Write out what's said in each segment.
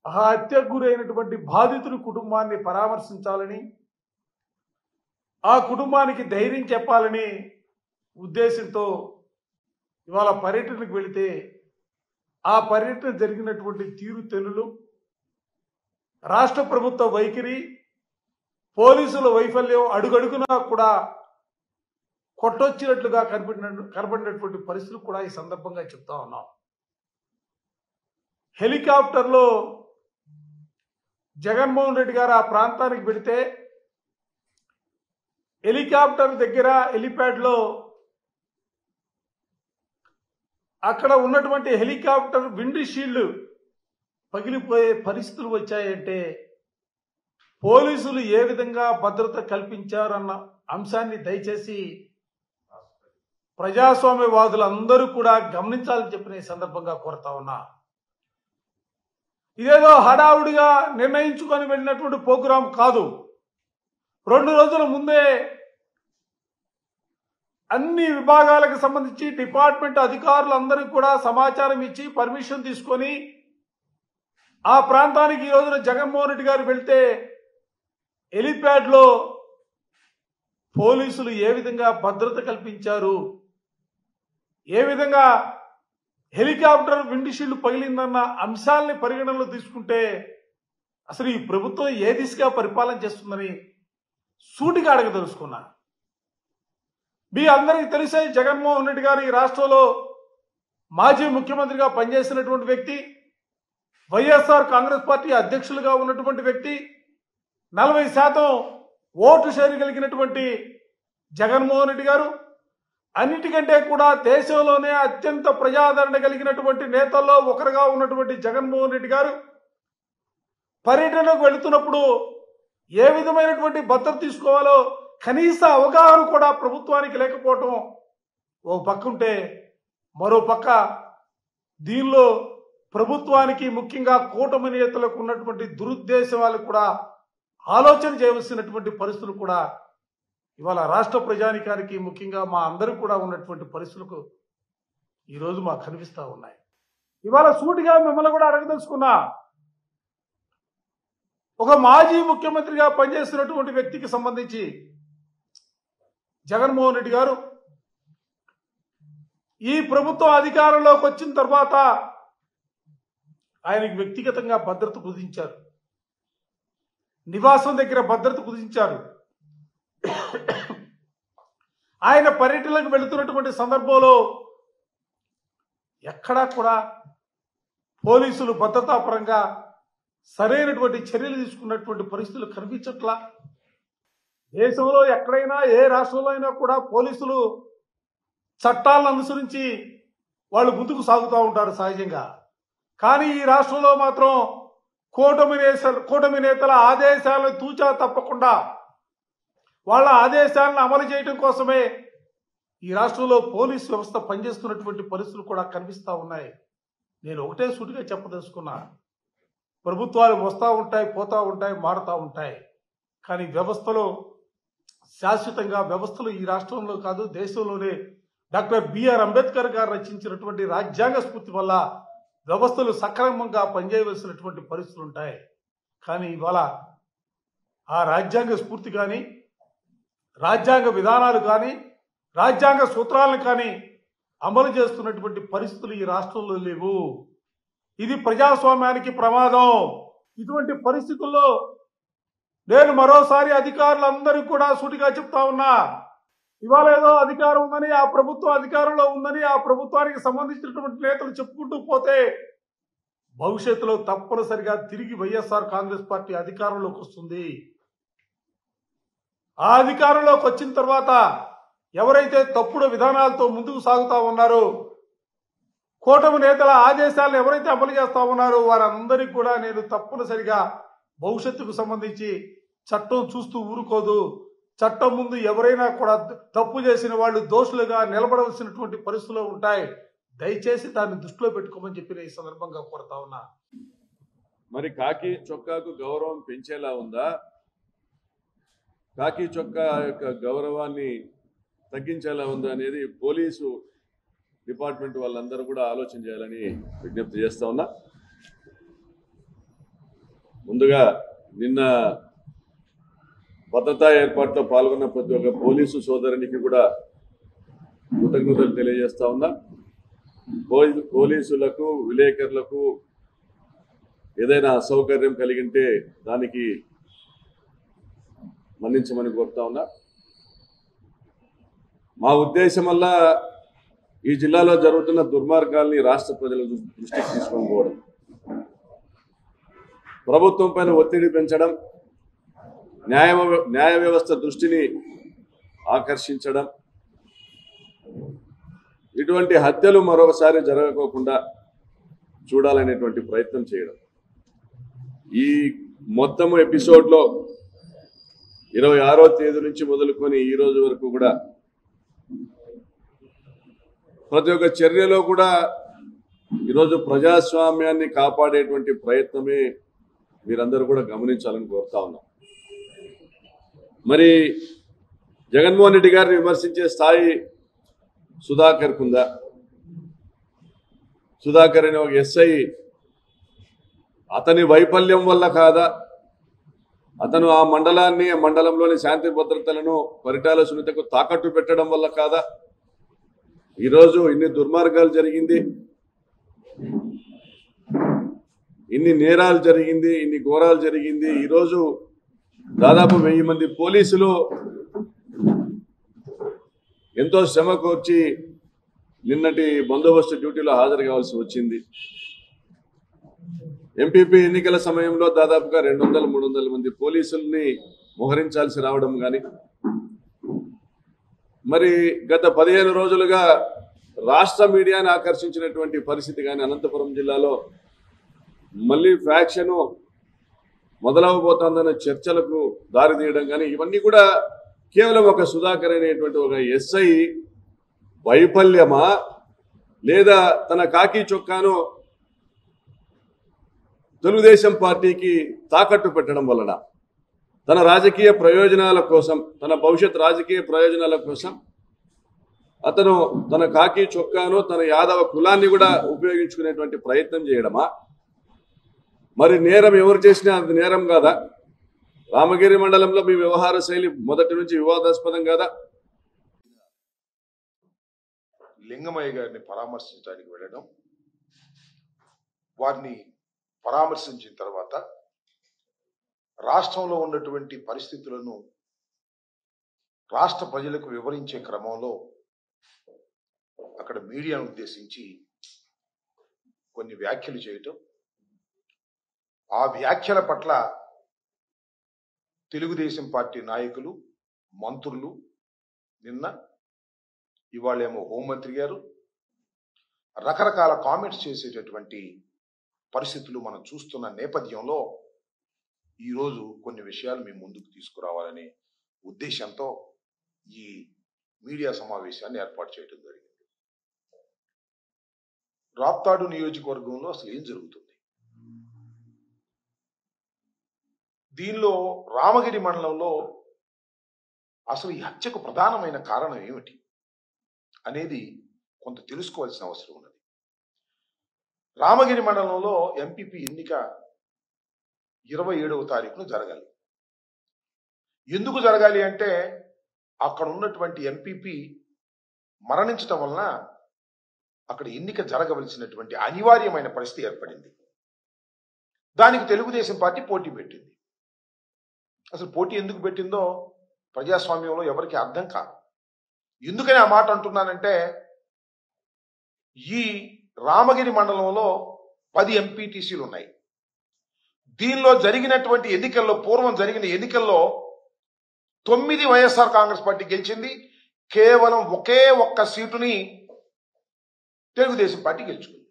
ఆ హత్యకు గురైనటువంటి బాధితుడి కుటుంబాన్ని పరామర్శించాలని, ఆ కుటుంబానికి ధైర్యం చెప్పాలని ఉద్దేశంతో ఇవాళ పర్యటనకు వెళితే ఆ పర్యటన జరిగినటువంటి తీరుతెన్నులు, రాష్ట్ర ప్రభుత్వ వైఖరి, పోలీసుల వైఫల్యం అడుగడుగునా కూడా కొట్టొచ్చినట్లుగా కనబడినటువంటి పరిస్థితులు కూడా ఈ సందర్భంగా చెప్తా ఉన్నాం. హెలికాప్టర్లో జగన్మోహన్ రెడ్డి గారు ఆ ప్రాంతానికి వెళితే హెలికాప్టర్ దగ్గర హెలిప్యాడ్లో అక్కడ ఉన్నటువంటి హెలికాప్టర్ విండ్ షీల్డ్ పగిలిపోయే పరిస్థితులు వచ్చాయంటే పోలీసులు ఏ విధంగా భద్రత కల్పించారన్న అంశాన్ని దయచేసి ప్రజాస్వామ్యవాదులందరూ కూడా గమనించాలని చెప్పిన ఈ సందర్భంగా కోరుతా ఉన్నా. ఇదేదో హడావుడిగా నిర్ణయించుకొని వెళ్ళినటువంటి ప్రోగ్రాం కాదు. 2 రోజుల ముందే అన్ని విభాగాలకు సంబంధించి డిపార్ట్మెంట్ అధికారులందరికీ కూడా సమాచారం ఇచ్చి పర్మిషన్ తీసుకొని ఆ ప్రాంతానికి ఈ రోజున జగన్మోహన్ రెడ్డి గారు వెళ్తే హెలిప్యాడ్లో పోలీసులు ఏ విధంగా భద్రత కల్పించారు, ఏ విధంగా హెలికాప్టర్ విండ్ షీల్డ్ పగిలిందన్న అంశాలని పరిగణనలో తీసుకుంటే అసలు ఈ ప్రభుత్వం ఏ దిశగా పరిపాలన చేస్తుందని సూటిగా అడగదలుచుకున్నా. మీ అందరికీ తెలిసే జగన్మోహన్ రెడ్డి గారు ఈ రాష్ట్రంలో మాజీ ముఖ్యమంత్రిగా పనిచేసినటువంటి వ్యక్తి, వైఎస్ఆర్ కాంగ్రెస్ పార్టీ అధ్యక్షులుగా ఉన్నటువంటి వ్యక్తి, 40% ఓటు షేర్ కలిగినటువంటి జగన్మోహన్ రెడ్డి గారు, అన్నిటికంటే కూడా దేశంలోనే అత్యంత ప్రజాదరణ కలిగినటువంటి నేతల్లో ఒకరుగా ఉన్నటువంటి జగన్మోహన్ రెడ్డి గారు పర్యటనకు వెళుతున్నప్పుడు ఏ విధమైనటువంటి భద్రత తీసుకోవాలో కనీస అవగాహన కూడా ప్రభుత్వానికి లేకపోవటం ఓ పక్క ఉంటే, మరో పక్క దీనిలో ప్రభుత్వానికి ముఖ్యంగా కూటమి నేతలకు ఉన్నటువంటి దురుద్దేశాలు కూడా ఆలోచన చేయవలసినటువంటి పరిస్థితులు కూడా ఇవాళ రాష్ట్ర ప్రజానికానికి ముఖ్యంగా మా అందరూ కూడా ఉన్నటువంటి పరిస్థితులకు ఈరోజు మాకు కనిపిస్తూ ఉన్నాయి. ఇవాళ సూటిగా మిమ్మల్ని కూడా అడగదలుచుకున్నా. ఒక మాజీ ముఖ్యమంత్రిగా పనిచేస్తున్నటువంటి వ్యక్తికి సంబంధించి జగన్మోహన్ రెడ్డి గారు ఈ ప్రభుత్వం అధికారంలోకి వచ్చిన తర్వాత ఆయనకి వ్యక్తిగతంగా భద్రత కుదించారు, నివాసం దగ్గర భద్రత కుదించారు. ఆయన పర్యటనలకు వెళుతున్నటువంటి సందర్భంలో ఎక్కడా కూడా పోలీసులు భద్రతాపరంగా సరైనటువంటి చర్యలు తీసుకున్నటువంటి పరిస్థితులు కనిపించట్లా. దేశంలో ఎక్కడైనా ఏ రాష్ట్రంలో అయినా కూడా పోలీసులు చట్టాలను అనుసరించి వాళ్ళు ముందుకు సాగుతూ ఉంటారు సహజంగా. కానీ ఈ రాష్ట్రంలో మాత్రం కూటమి నేతల ఆదేశాలను తూచా తప్పకుండా వాళ్ళ ఆదేశాలను అమలు చేయడం కోసమే ఈ రాష్ట్రంలో పోలీసు వ్యవస్థ పనిచేస్తున్నటువంటి పరిస్థితులు కూడా కనిపిస్తూ ఉన్నాయి. నేను ఒకటే సూటిగా చెప్పదలుచుకున్నా, ప్రభుత్వాలు వస్తూ ఉంటాయి, పోతూ ఉంటాయి, మారుతూ ఉంటాయి. కానీ వ్యవస్థలో శాశ్వతంగా వ్యవస్థలు ఈ రాష్ట్రంలో కాదు దేశంలోనే డాక్టర్ బిఆర్ అంబేద్కర్ గారు రచించినటువంటి రాజ్యాంగ స్ఫూర్తి వల్ల వ్యవస్థలు సక్రమంగా పనిచేయవలసినటువంటి పరిస్థితులు ఉంటాయి. కానీ ఇవాళ ఆ రాజ్యాంగ స్ఫూర్తి కానీ, రాజ్యాంగ విధానాలు కానీ, రాజ్యాంగ సూత్రాలను కానీ అమలు చేస్తున్నటువంటి పరిస్థితులు ఈ రాష్ట్రంలో లేవు. ఇది ప్రజాస్వామ్యానికి ప్రమాదం. ఇటువంటి పరిస్థితుల్లో నేను మరోసారి అధికారులందరికీ కూడా సూటిగా చెప్తా ఉన్నా, ఇవాళ ఏదో అధికారం ఉందని, ఆ ప్రభుత్వం అధికారంలో ఉందని ఆ ప్రభుత్వానికి సంబంధించినటువంటి నేతలు చెప్పుకుంటూ పోతే భవిష్యత్తులో తప్పనిసరిగా తిరిగి వైఎస్ఆర్ కాంగ్రెస్ పార్టీ అధికారంలోకి వస్తుంది. ఆ అధికారంలోకి వచ్చిన తర్వాత ఎవరైతే తప్పుడు విధానాలతో ముందుకు సాగుతా ఉన్నారో, కూటమి నేతల ఆదేశాలను ఎవరైతే అమలు చేస్తా ఉన్నారో వారందరికీ కూడా నేను తప్పనిసరిగా భవిష్యత్తుకు సంబంధించి చట్టం చూస్తూ ఊరుకోదు. చట్టం ముందు ఎవరైనా కూడా తప్పు చేసిన వాళ్ళు దోషులుగా నిలబడవలసినటువంటి పరిస్థితులు ఉంటాయి. దయచేసి దాన్ని దృష్టిలో పెట్టుకోమని చెప్పి ఈ సందర్భంగా కోరుతా ఉన్నా. మరి కాకి చొక్కాకు గౌరవం పెంచేలా ఉందా, కాకి చొక్కా యొక్క గౌరవాన్ని తగ్గించేలా ఉందా అనేది పోలీసు డిపార్ట్మెంట్ వాళ్ళందరూ కూడా ఆలోచన చేయాలని విజ్ఞప్తి చేస్తా ఉన్నా. ముందుగా నిన్న భద్రతా ఏర్పాట్లో పాల్గొన్న ప్రతి ఒక్క పోలీసు సోదరునికి కూడా కృతజ్ఞతలు తెలియజేస్తా ఉన్నా. పోలీసులకు విలేకరులకు ఏదైనా అసౌకర్యం కలిగింటే దానికి మన్నించమని కోరుతా ఉన్నా. మా ఉద్దేశం వల్ల ఈ జిల్లాలో జరుగుతున్న దుర్మార్గాల్ని రాష్ట్ర ప్రజల దృష్టికి తీసుకొని పోవడం, ప్రభుత్వం పైన ఒత్తిడి పెంచడం, న్యాయ వ్యవస్థ దృష్టిని ఆకర్షించడం, ఇటువంటి హత్యలు మరొకసారి జరగకోకుండా చూడాలనేటువంటి ప్రయత్నం చేయడం. ఈ మొత్తం ఎపిసోడ్లో 26వ తేదీ నుంచి మొదలుకొని ఈ రోజు వరకు కూడా ప్రతి ఒక్క చర్యలో కూడా ఈరోజు ప్రజాస్వామ్యాన్ని కాపాడేటువంటి ప్రయత్నమే మీరందరూ కూడా గమనించాలని కోరుతా ఉన్నాం. మరి జగన్మోహన్ రెడ్డి గారిని విమర్శించే స్థాయి సుధాకర్కు ఉందా? సుధాకర్ అనే ఒక ఎస్ఐ అతని వైఫల్యం వల్ల కాదా, అతను ఆ మండలాన్ని, ఆ మండలంలోని శాంతి భద్రతలను పరిటాల సునీతకు తాకట్టు పెట్టడం వల్ల కాదా ఈరోజు ఇన్ని దుర్మార్గాలు జరిగింది, ఇన్ని నేరాలు జరిగింది, ఇన్ని ఘోరాలు జరిగింది. ఈరోజు దాదాపు 1000 మంది పోలీసులు ఎంతో శ్రమ కోర్చి నిన్నటి బందోబస్తు డ్యూటీలో హాజరు కావాల్సి వచ్చింది. ఎంపీపీ ఎన్నికల సమయంలో దాదాపుగా 200-300 మంది పోలీసుల్ని మోహరించాల్సి రావడం కానీ, మరి గత 15 రోజులుగా రాష్ట్ర మీడియాని ఆకర్షించినటువంటి పరిస్థితి కానీ, అనంతపురం జిల్లాలో మళ్ళీ ఫ్యాక్షన్ మొదలవబోతోందన్న చర్చలకు దారితీయడం కానీ, ఇవన్నీ కూడా కేవలం ఒక సుధాకర్ అనేటువంటి ఒక ఎస్ఐ వైఫల్యమా, లేదా తన కాకి చొక్కాను తెలుగుదేశం పార్టీకి తాకట్టు పెట్టడం వలన, తన రాజకీయ ప్రయోజనాల కోసం, తన భవిష్యత్ రాజకీయ ప్రయోజనాల కోసం అతను తన కాకి చొక్కాను, తన యాదవ కులాన్ని కూడా ఉపయోగించుకునేటువంటి ప్రయత్నం చేయడమా? మరి నేరం ఎవరు చేసినా అది నేరం కాదా? రామగిరి మండలంలో మీ వ్యవహార శైలి మొదటి నుంచి వివాదాస్పదం కాదా? లింగమయ్య గారిని పరామర్శించడానికి వెళ్ళడం, వారిని పరామర్శించిన తర్వాత రాష్ట్రంలో ఉన్నటువంటి పరిస్థితులను రాష్ట్ర ప్రజలకు వివరించే క్రమంలో అక్కడ మీడియాను ఉద్దేశించి కొన్ని వ్యాఖ్యలు చేయటం, ఆ వ్యాఖ్యల పట్ల తెలుగుదేశం పార్టీ నాయకులు, మంత్రులు, నిన్న ఇవాళేమో హోంమంత్రి గారు రకరకాల కామెంట్స్ చేసేటటువంటి పరిస్థితులు మనం చూస్తున్న నేపథ్యంలో ఈరోజు కొన్ని విషయాలు మీ ముందుకు తీసుకురావాలనే ఉద్దేశంతో ఈ మీడియా సమావేశాన్ని ఏర్పాటు చేయడం జరిగింది. రాప్తాడు నియోజకవర్గంలో అసలు ఏం జరుగుతుంది, దీనిలో రామగిరి మండలంలో అసలు ఈ హత్యకు ప్రధానమైన కారణం ఏమిటి అనేది కొంత తెలుసుకోవాల్సిన అవసరం ఉన్నది. రామగిరి మండలంలో ఎంపీపీ ఎన్నిక 27వ తారీఖున జరగాలి. ఎందుకు జరగాలి అంటే అక్కడ ఉన్నటువంటి ఎంపీపీ మరణించటం వలన అక్కడ ఎన్నిక జరగవలసినటువంటి అనివార్యమైన పరిస్థితి ఏర్పడింది. దానికి తెలుగుదేశం పార్టీ పోటీ పెట్టింది. అసలు పోటీ ఎందుకు పెట్టిందో ప్రజాస్వామ్యంలో ఎవరికి అర్థం కాదు. ఎందుకని ఆ మాట అంటున్నానంటే, ఈ రామగిరి మండలంలో 10 ఎంపీటీసీలు ఉన్నాయి. దీనిలో జరిగినటువంటి ఎన్నికల్లో, పూర్వం జరిగిన ఎన్నికల్లో 9 వైఎస్ఆర్ కాంగ్రెస్ పార్టీ గెలిచింది. కేవలం ఒకే ఒక్క సీటుని తెలుగుదేశం పార్టీ గెలుచుకుంది.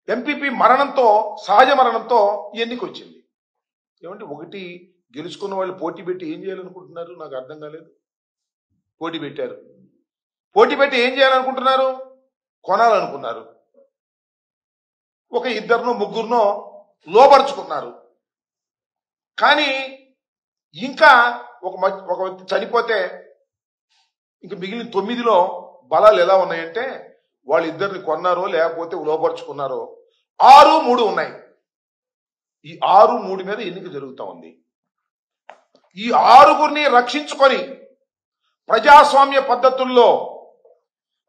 ఎంపీపీ మరణంతో, సహజ మరణంతో ఎన్నిక వచ్చింది. ఏమంటే ఒకటి గెలుచుకున్న వాళ్ళు పోటీ పెట్టి ఏం చేయాలనుకుంటున్నారు నాకు అర్థం కాలేదు. పోటీ పెట్టారు, పోటీ పెట్టి ఏం చేయాలనుకుంటున్నారు? కొనాలనుకున్నారు. ఒక 2-3 లోపరుచుకున్నారు. కానీ ఇంకా ఒక వ్యక్తి చనిపోతే ఇంక మిగిలిన 9లో బలాలు ఎలా ఉన్నాయంటే, వాళ్ళు 2 కొన్నారో లేకపోతే లోపరుచుకున్నారో 6-3 ఉన్నాయి. ఈ 6-3 మీద ఎన్నిక జరుగుతూ ఉంది. ఈ 6గురిని రక్షించుకొని ప్రజాస్వామ్య పద్ధతుల్లో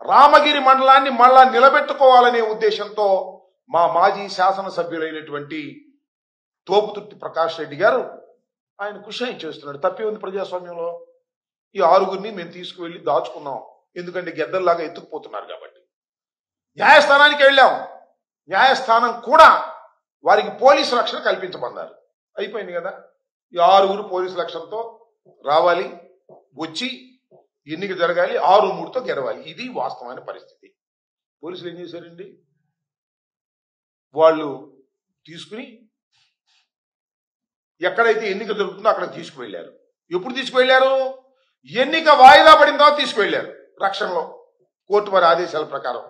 రామగిరి మండలాన్ని మళ్ళా నిలబెట్టుకోవాలనే ఉద్దేశంతో మా మాజీ శాసనసభ్యులైనటువంటి తోపుతుర్తి ప్రకాష్ రెడ్డి గారు ఆయన కృషి చేస్తున్నాడు. తప్పే ఉంది ప్రజాస్వామ్యంలో. ఈ 6గురిని మేము తీసుకువెళ్ళి దాచుకున్నాం, ఎందుకంటే గెద్దల్లాగా ఎత్తుకుపోతున్నారు కాబట్టి. న్యాయస్థానానికి వెళ్ళాం, న్యాయస్థానం కూడా వారికి పోలీసు రక్షణ కల్పించమన్నారు. అయిపోయింది కదా. ఈ 6గురు పోలీసు రక్షణతో రావాలి, వచ్చి ఎన్నిక జరగాలి, 6-3తో గెలవాలి. ఇది వాస్తవమైన పరిస్థితి. పోలీసులు ఏం చేశారండి, వాళ్ళు తీసుకుని ఎక్కడైతే ఎన్నిక జరుగుతుందో అక్కడ తీసుకువెళ్ళారు. ఎప్పుడు తీసుకువెళ్ళారు? ఎన్నిక వాయిదా పడిన తర్వాత తీసుకువెళ్ళారు రక్షణలో, కోర్టు వారి ఆదేశాల ప్రకారం.